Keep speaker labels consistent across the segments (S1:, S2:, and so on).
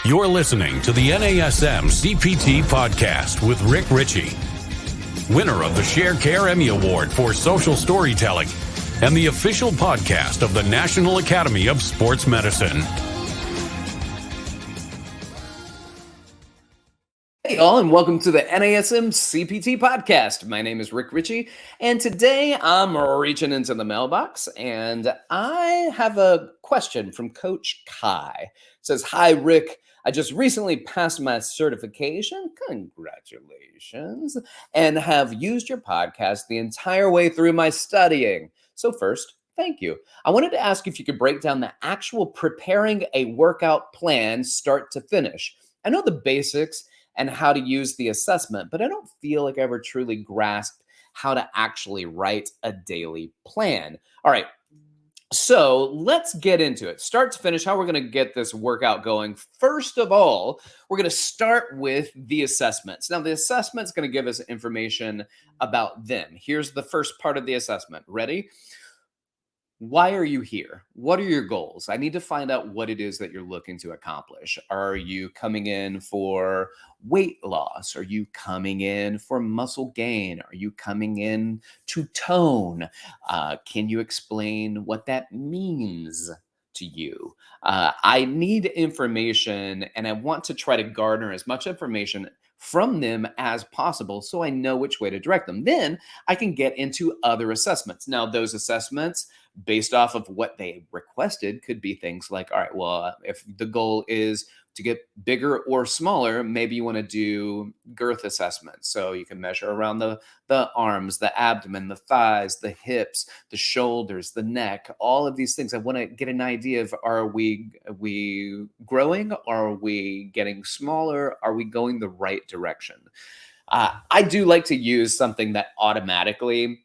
S1: You're listening to the NASM-CPT Podcast with Richey, winner of the Share Care Emmy Award for Social Storytelling and the official podcast of the National Academy of Sports Medicine.
S2: Hey all, and welcome to the NASM-CPT Podcast. My name is Richey, and today I'm reaching into the mailbox, and I have a question from Coach Kai. It says, "Hi Rick, I just recently passed my certification, congratulations, and have used your podcast the entire way through my studying. So first, thank you. I wanted to ask if you could break down the actual preparing a workout plan start to finish. I know the basics and how to use the assessment, but I don't feel like I ever truly grasped how to actually write a daily plan." All right, so let's get into it. Start to finish, how we're going to get this workout going. First of all, we're going to start with the assessments. Now, the assessment's going to give us information about them. Here's the first part of the assessment. Ready? Why are you here? What are your goals? I need to find out what it is that you're looking to accomplish. Are you coming in for weight loss? Are you coming in for muscle gain? Are you coming in to tone? Can you explain what that means to you? I need information, and I want to try to garner as much information from them as possible so I know which way to direct them. Then I can get into other assessments. Now, those assessments, based off of what they requested, could be things like, all right, well, if the goal is to get bigger or smaller, maybe you want to do girth assessments. So you can measure around the arms, the abdomen, the thighs, the hips, the shoulders, the neck, all of these things. I want to get an idea of, are we growing? Are we getting smaller? Are we going the right direction? I do like to use something that automatically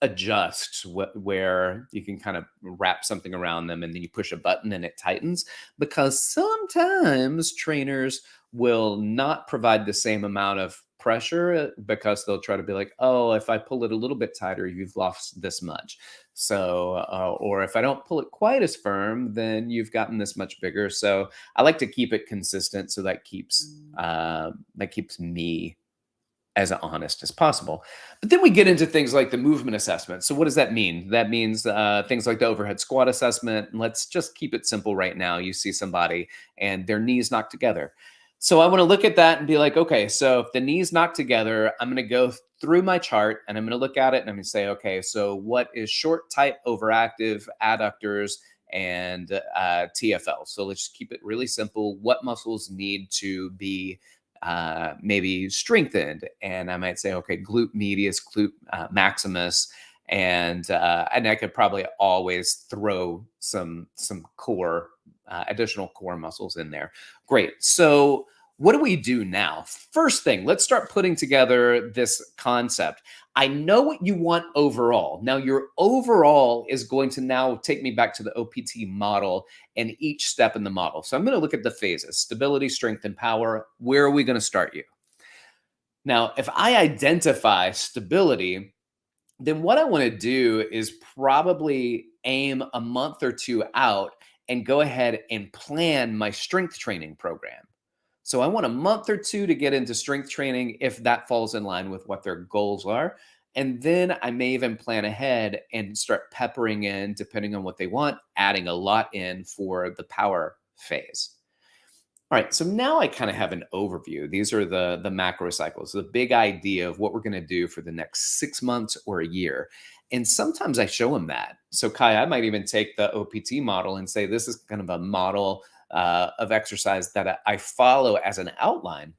S2: adjusts where you can kind of wrap something around them and then you push a button and it tightens, because sometimes trainers will not provide the same amount of pressure because they'll try to be like, oh, if I pull it a little bit tighter, you've lost this much. So, or if I don't pull it quite as firm, then you've gotten this much bigger. So I like to keep it consistent. So that keeps me as honest as possible. But then we get into things like the movement assessment. So what does that mean? That means things like the overhead squat assessment. Let's just keep it simple right now. You see somebody and their knees knocked together. So I want to look at that and be like, okay, so if the knees knocked together, I'm going to go through my chart and I'm going to look at it and I'm going to say, okay, so what is short, tight, overactive, adductors, and TFL? So let's just keep it really simple. What muscles need to be maybe strengthened? And I might say, okay, glute medius, glute maximus, and I could probably always throw some core additional core muscles in there. Great. So what do we do now? First thing, let's start putting together this concept. I know what you want overall. Now, your overall is going to now take me back to the OPT model and each step in the model. So I'm going to look at the phases: stability, strength, and power. Where are we going to start you? Now, if I identify stability, then what I want to do is probably aim a month or two out and go ahead and plan my strength training program. So I want a month or two to get into strength training if that falls in line with what their goals are. And then I may even plan ahead and start peppering in, depending on what they want, adding a lot in for the power phase. All right, so now I kind of have an overview. These are the macrocycles, the big idea of what we're going to do for the next 6 months or a year. And sometimes I show them that. So Kai, I might even take the OPT model and say, this is kind of a model of exercise that I follow as an outline.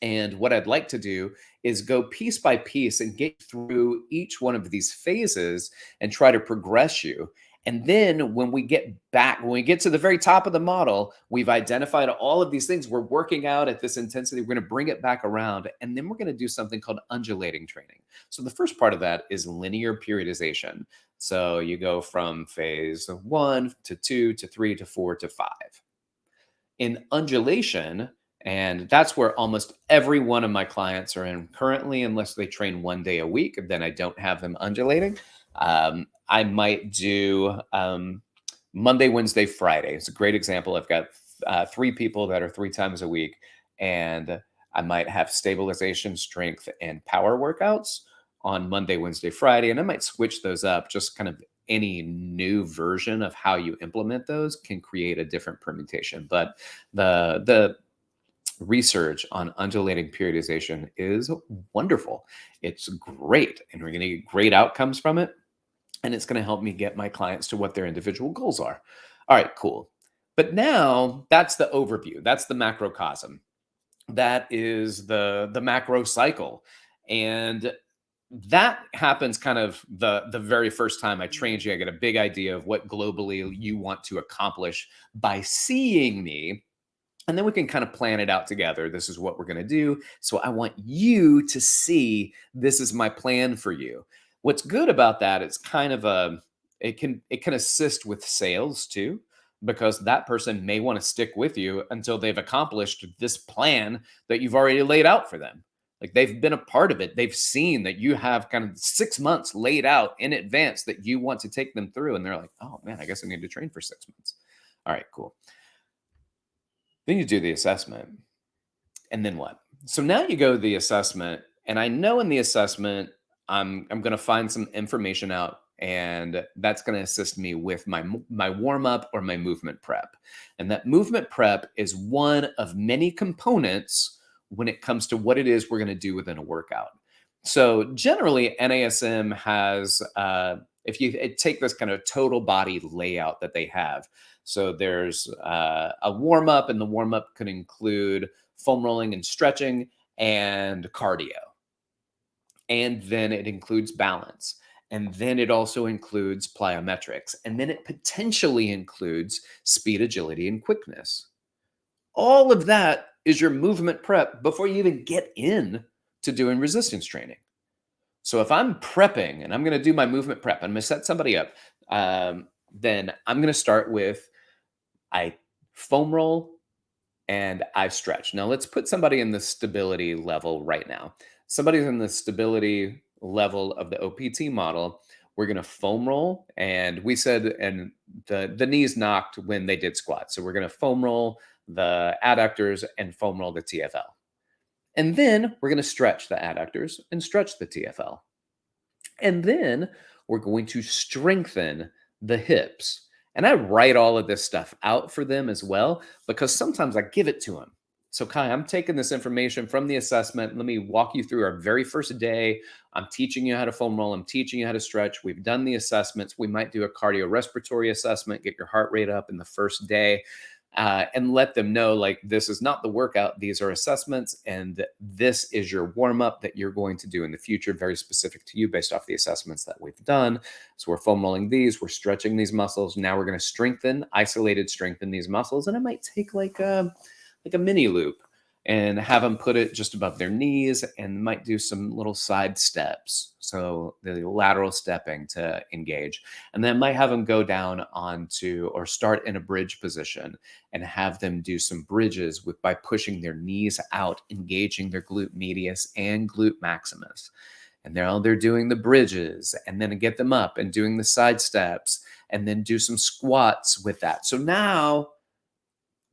S2: And what I'd like to do is go piece by piece and get through each one of these phases and try to progress you. And then when we get to the very top of the model, we've identified all of these things. We're working out at this intensity. We're going to bring it back around. And then we're going to do something called undulating training. So the first part of that is linear periodization. So you go from phase 1 to 2 to 3 to 4 to 5. In undulation, and that's where almost every one of my clients are in currently, unless they train 1 day a week, then I don't have them undulating. I might do Monday, Wednesday, Friday. It's a great example. I've got 3 people that are 3 times a week, and I might have stabilization, strength, and power workouts on Monday, Wednesday, Friday, and I might switch those up. Just kind of any new version of how you implement those can create a different permutation. But the research on undulating periodization is wonderful. It's great, and we're going to get great outcomes from it. And it's going to help me get my clients to what their individual goals are. All right, cool. But now that's the overview. That's the macrocosm. That is the macrocycle. And that happens kind of the very first time I trained you. I get a big idea of what globally you want to accomplish by seeing me. And then we can kind of plan it out together. This is what we're going to do. So I want you to see this is my plan for you. What's good about that, it's kind of it can assist with sales too, because that person may want to stick with you until they've accomplished this plan that you've already laid out for them. Like they've been a part of it. They've seen that you have kind of 6 months laid out in advance that you want to take them through. And they're like, oh man, I guess I need to train for 6 months. All right, cool. Then you do the assessment. And then what? So now you go to the assessment, and I know in the assessment, I'm going to find some information out, and that's going to assist me with my warm up or my movement prep. And that movement prep is one of many components when it comes to what it is we're going to do within a workout. So generally, NASM has, if you take this kind of total body layout that they have, so there's a warm up, and the warm up could include foam rolling and stretching and cardio. And then it includes balance. And then it also includes plyometrics. And then it potentially includes speed, agility, and quickness. All of that is your movement prep before you even get in to doing resistance training. So if I'm prepping and I'm going to do my movement prep, I'm going to set somebody up, then I'm going to start with I foam roll and I stretch. Now let's put somebody in the stability level right now. Somebody's in the stability level of the OPT model. We're going to foam roll, and we said, and the knees knocked when they did squats. So we're going to foam roll the adductors and foam roll the TFL. And then we're going to stretch the adductors and stretch the TFL. And then we're going to strengthen the hips. And I write all of this stuff out for them as well, because sometimes I give it to them. So Kai, I'm taking this information from the assessment. Let me walk you through our very first day. I'm teaching you how to foam roll. I'm teaching you how to stretch. We've done the assessments. We might do a cardiorespiratory assessment, get your heart rate up in the first day, and let them know, like, this is not the workout. These are assessments, and this is your warm-up that you're going to do in the future, very specific to you based off the assessments that we've done. So we're foam rolling these, we're stretching these muscles. Now we're going to strengthen these muscles, and it might take like a mini loop and have them put it just above their knees, and might do some little side steps. So the lateral stepping to engage, and then might have them go down onto or start in a bridge position and have them do some bridges by pushing their knees out, engaging their glute medius and glute maximus. And they're doing the bridges, and then get them up and doing the side steps, and then do some squats with that. So now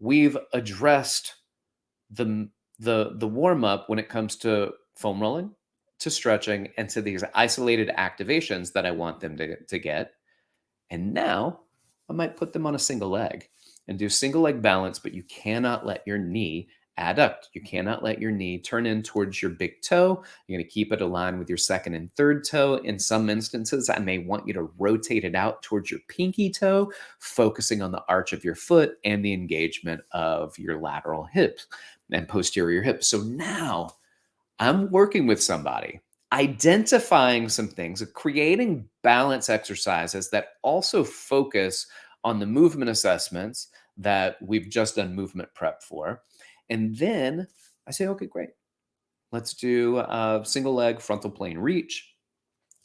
S2: we've addressed the warm up when it comes to foam rolling, to stretching, and to these isolated activations that I want them to get. And now I might put them on a single leg and do single leg balance, but you cannot let your knee adduct. You cannot let your knee turn in towards your big toe. You're going to keep it aligned with your second and third toe. In some instances, I may want you to rotate it out towards your pinky toe, focusing on the arch of your foot and the engagement of your lateral hips and posterior hips. So now I'm working with somebody, identifying some things, creating balance exercises that also focus on the movement assessments that we've just done movement prep for. And then I say, okay, great. Let's do a single leg frontal plane reach.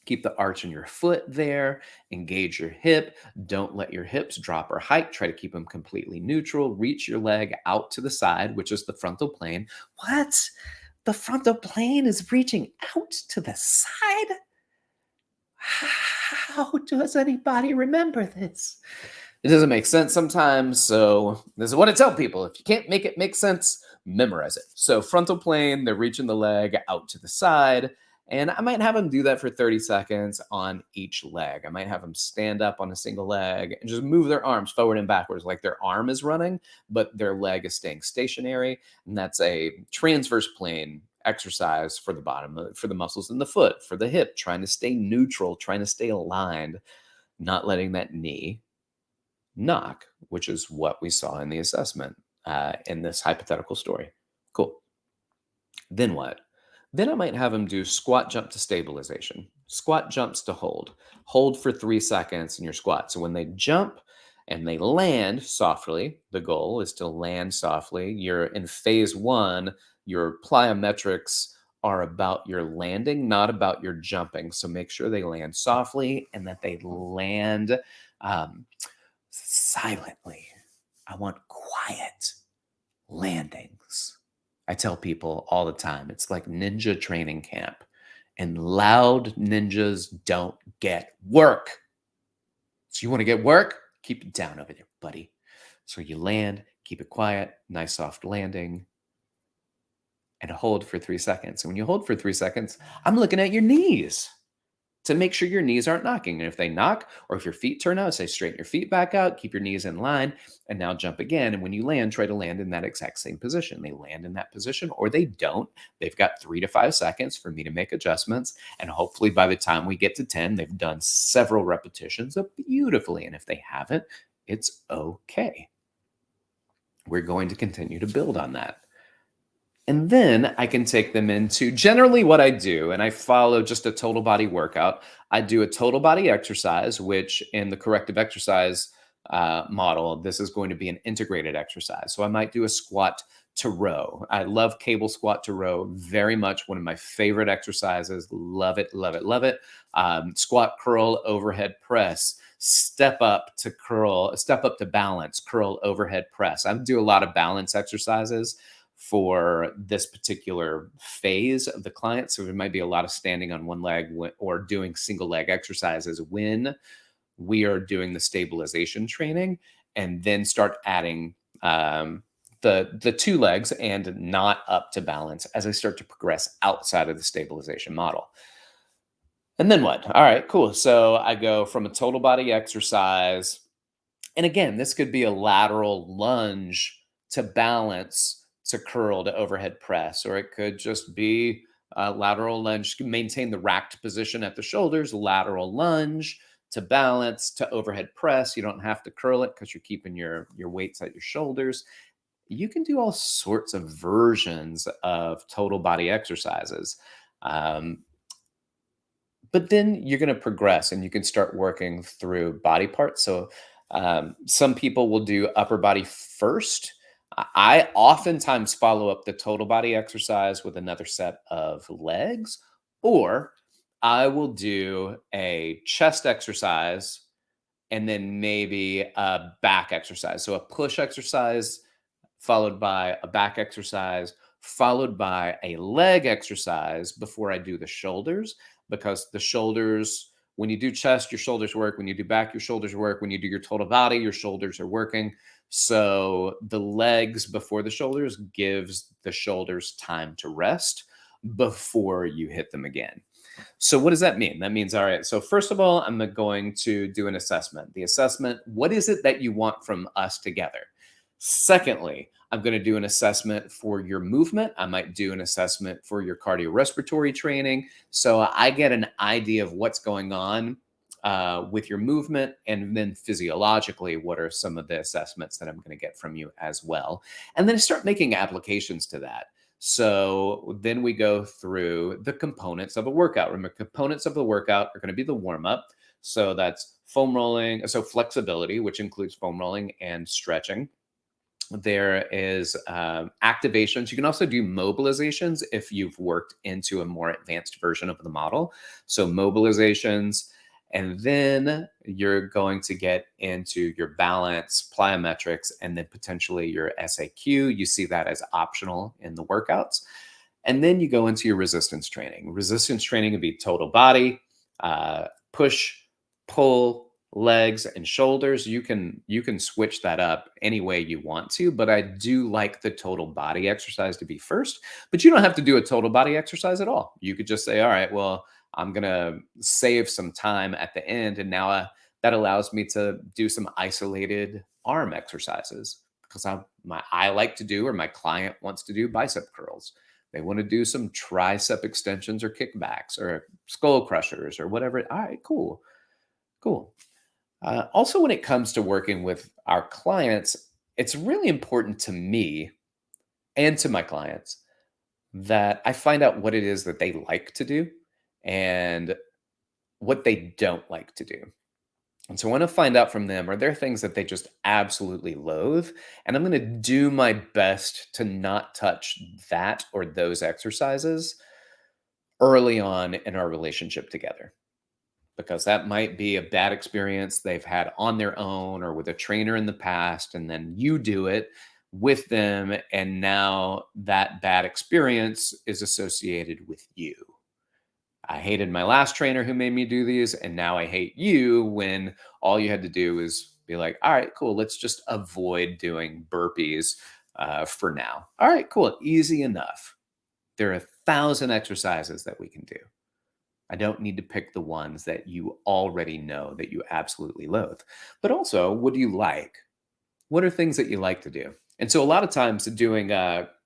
S2: Keep the arch in your foot there. Engage your hip. Don't let your hips drop or hike. Try to keep them completely neutral. Reach your leg out to the side, which is the frontal plane. What? The frontal plane is reaching out to the side? How does anybody remember this? It doesn't make sense sometimes. So this is what I tell people. If you can't make it make sense, memorize it. So frontal plane, they're reaching the leg out to the side. And I might have them do that for 30 seconds on each leg. I might have them stand up on a single leg and just move their arms forward and backwards like their arm is running, but their leg is staying stationary. And that's a transverse plane exercise for the bottom, for the muscles in the foot, for the hip, trying to stay neutral, trying to stay aligned, not letting that knee knock, which is what we saw in the assessment in this hypothetical story. Cool. Then what? Then I might have them do squat jump to stabilization, squat jumps to hold for 3 seconds in your squat. So when they jump and they land softly, the goal is to land softly. You're in phase 1, your plyometrics are about your landing, not about your jumping. So make sure they land softly and that they land silently. I want quiet landings. I tell people all the time, it's like ninja training camp, and loud ninjas don't get work. So you want to get work? Keep it down over there, buddy. So you land, keep it quiet, nice soft landing, and hold for 3 seconds. And when you hold for 3 seconds, I'm looking at your knees to make sure your knees aren't knocking. And if they knock, or if your feet turn out, say straighten your feet back out, keep your knees in line, and now jump again. And when you land, try to land in that exact same position. They land in that position or they don't. They've got 3 to 5 seconds for me to make adjustments. And hopefully by the time we get to 10, they've done several repetitions of beautifully. And if they haven't, it's okay. We're going to continue to build on that. And then I can take them into generally what I do, and I follow just a total body workout. I do a total body exercise, which in the corrective exercise model, this is going to be an integrated exercise. So I might do a squat to row. I love cable squat to row very much. One of my favorite exercises. Love it, love it, love it. Squat, curl, overhead press. Step up to curl, step up to balance, curl, overhead press. I do a lot of balance exercises for this particular phase of the client. So there might be a lot of standing on one leg or doing single leg exercises when we are doing the stabilization training, and then start adding the 2 legs and not up to balance as I start to progress outside of the stabilization model. And then what? All right, cool. So I go from a total body exercise. And again, this could be a lateral lunge to balance to curl to overhead press, or it could just be a lateral lunge, maintain the racked position at the shoulders, lateral lunge to balance to overhead press. You don't have to curl it because you're keeping your weights at your shoulders. You can do all sorts of versions of total body exercises. But then you're going to progress and you can start working through body parts. So some people will do upper body first. I oftentimes follow up the total body exercise with another set of legs, or I will do a chest exercise and then maybe a back exercise. So a push exercise followed by a back exercise, followed by a leg exercise before I do the shoulders, because the shoulders, when you do chest, your shoulders work. When you do back, your shoulders work. When you do your total body, your shoulders are working. So the legs before the shoulders gives the shoulders time to rest before you hit them again. So what does that mean? That means, all right, so first of all, I'm going to do an assessment. The assessment, what is it that you want from us together? Secondly, I'm going to do an assessment for your movement. I might do an assessment for your cardiorespiratory training. So I get an idea of what's going on with your movement, and then physiologically, what are some of the assessments that I'm going to get from you as well. And then I start making applications to that. So then we go through the components of a workout. Remember, components of the workout are going to be the warm-up. So that's foam rolling, so flexibility, which includes foam rolling and stretching. There is activations. You can also do mobilizations if you've worked into a more advanced version of the model. So mobilizations, and then you're going to get into your balance, plyometrics, and then potentially your SAQ. You see that as optional in the workouts. And then you go into your resistance training. Resistance training would be total body, push, pull, legs and shoulders, you can switch that up any way you want to, but I do like the total body exercise to be first. But you don't have to do a total body exercise at all. You could just say, all right, well, I'm gonna save some time at the end, and now that allows me to do some isolated arm exercises because I like to do, or my client wants to do, bicep curls. They want to do some tricep extensions or kickbacks or skull crushers or whatever. All right, cool, cool. Also, when it comes to working with our clients, it's really important to me and to my clients that I find out what it is that they like to do and what they don't like to do. And so I want to find out from them, are there things that they just absolutely loathe? And I'm going to do my best to not touch that or those exercises early on in our relationship together, because that might be a bad experience they've had on their own or with a trainer in the past. And then you do it with them. And now that bad experience is associated with you. I hated my last trainer who made me do these, and now I hate you, when all you had to do is be like, all right, cool, let's just avoid doing burpees for now. All right, cool, easy enough. There are 1,000 exercises that we can do. I don't need to pick the ones that you already know that you absolutely loathe. But also, what do you like? What are things that you like to do? And so a lot of times doing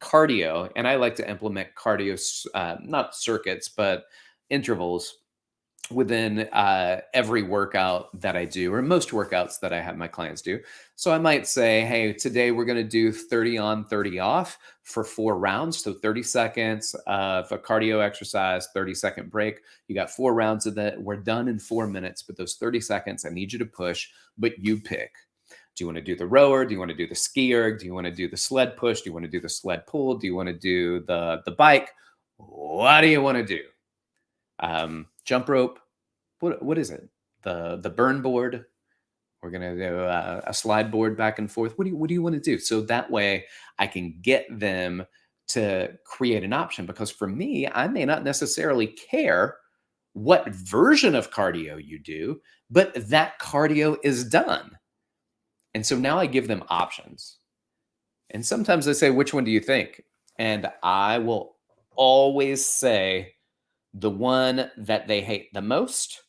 S2: cardio, and I like to implement cardio, not circuits, but intervals within every workout that I do, or most workouts that I have my clients do. So I might say, hey, today we're going to do 30 on, 30 off for 4 rounds. So 30 seconds of a cardio exercise, 30-second break. You got 4 rounds of that. We're done in 4 minutes, but those 30 seconds, I need you to push, but you pick. Do you want to do the rower? Do you want to do the ski erg? Do you want to do the sled push? Do you want to do the sled pull? Do you want to do the bike? What do you want to do? Jump rope. What is it? The burn board. We're gonna do a slide board back and forth. What do you want to do? So that way I can get them to create an option, because for me, I may not necessarily care what version of cardio you do, but that cardio is done. And so now I give them options. And sometimes they say, which one do you think? And I will always say the one that they hate the most.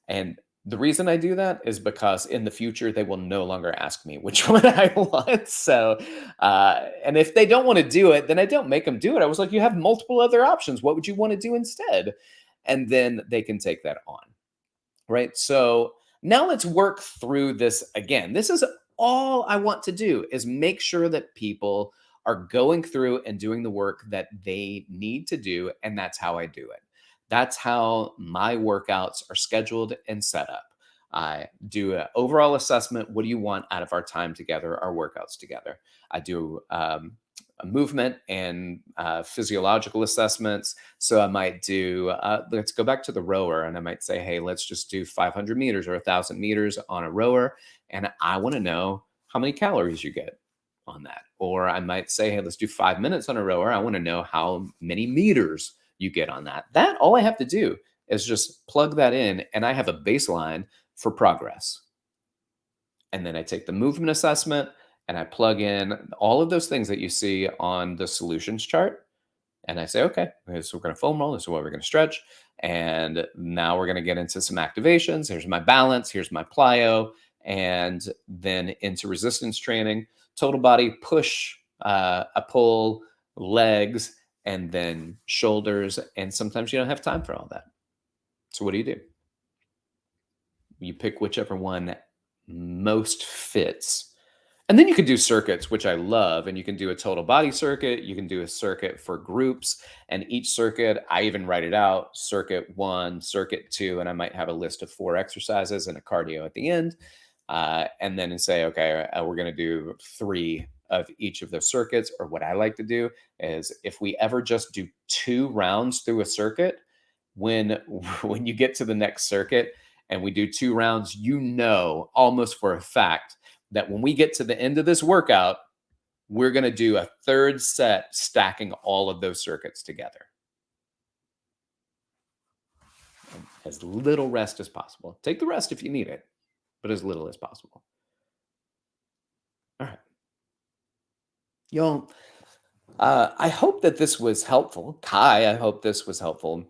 S2: And the reason I do that is because in the future, they will no longer ask me which one I want. So, and if they don't want to do it, then I don't make them do it. I was like, you have multiple other options. What would you want to do instead? And then they can take that on. Right. So now let's work through this again. This is all I want to do, is make sure that people are going through and doing the work that they need to do. And that's how I do it. That's how my workouts are scheduled and set up. I do an overall assessment. What do you want out of our time together, our workouts together? I do a movement and physiological assessments. So I might do, let's go back to the rower, and I might say, hey, let's just do 500 meters or 1,000 meters on a rower. And I want to know how many calories you get on that. Or I might say, hey, let's do 5 minutes on a rower. I want to know how many meters you get on that. That all I have to do is just plug that in, and I have a baseline for progress. And then I take the movement assessment and I plug in all of those things that you see on the solutions chart. And I say, okay, so we're going to foam roll. This is what we're going to stretch. And now we're going to get into some activations. Here's my balance. Here's my plyo. And then into resistance training, total body push, a pull, legs, and then shoulders. And sometimes you don't have time for all that. So what do? You pick whichever one most fits. And then you can do circuits, which I love. And you can do a total body circuit. You can do a circuit for groups. And each circuit, I even write it out, circuit 1, circuit 2, and I might have a list of 4 exercises and a cardio at the end. And then say, okay, we're going to do 3 of each of those circuits. Or what I like to do is, if we ever just do 2 rounds through a circuit, when you get to the next circuit and we do 2 rounds, you know almost for a fact that when we get to the end of this workout, we're going to do a 3rd set stacking all of those circuits together. as little rest as possible. Take the rest if you need it, but as little as possible. All right. Y'all, I hope that this was helpful. Kai, I hope this was helpful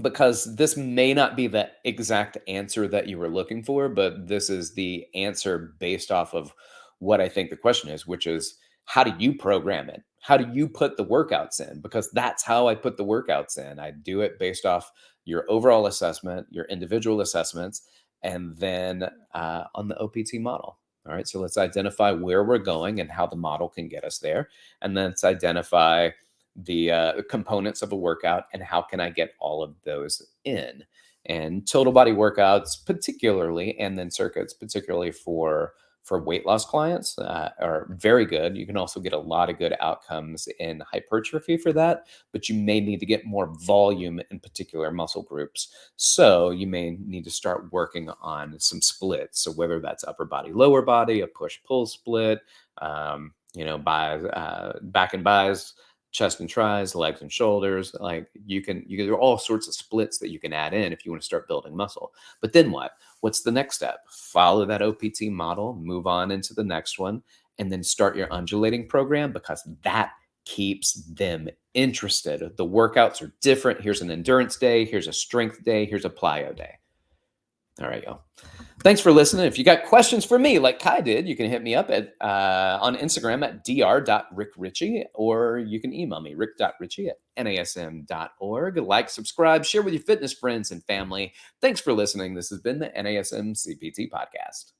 S2: because this may not be the exact answer that you were looking for, but this is the answer based off of what I think the question is, which is how do you program it? How do you put the workouts in? Because that's how I put the workouts in. I do it based off your overall assessment, your individual assessments, and then on the OPT model. All right, so let's identify where we're going and how the model can get us there. And then let's identify the components of a workout and how can I get all of those in. And total body workouts, particularly, and then circuits, particularly for weight loss clients, are very good. You can also get a lot of good outcomes in hypertrophy for that, but you may need to get more volume in particular muscle groups. So you may need to start working on some splits. So whether that's upper body, lower body, a push-pull split, back and buys, chest and tries, legs and shoulders. Like there are all sorts of splits that you can add in if you want to start building muscle. But then what? What's the next step? Follow that OPT model, move on into the next one, and then start your undulating program because that keeps them interested. The workouts are different. Here's an endurance day. Here's a strength day. Here's a plyo day. All right, y'all. Thanks for listening. If you got questions for me, like Kai did, you can hit me up at on Instagram at dr.rickrichey, or you can email me, rick.richey@nasm.org. Like, subscribe, share with your fitness friends and family. Thanks for listening. This has been the NASM CPT Podcast.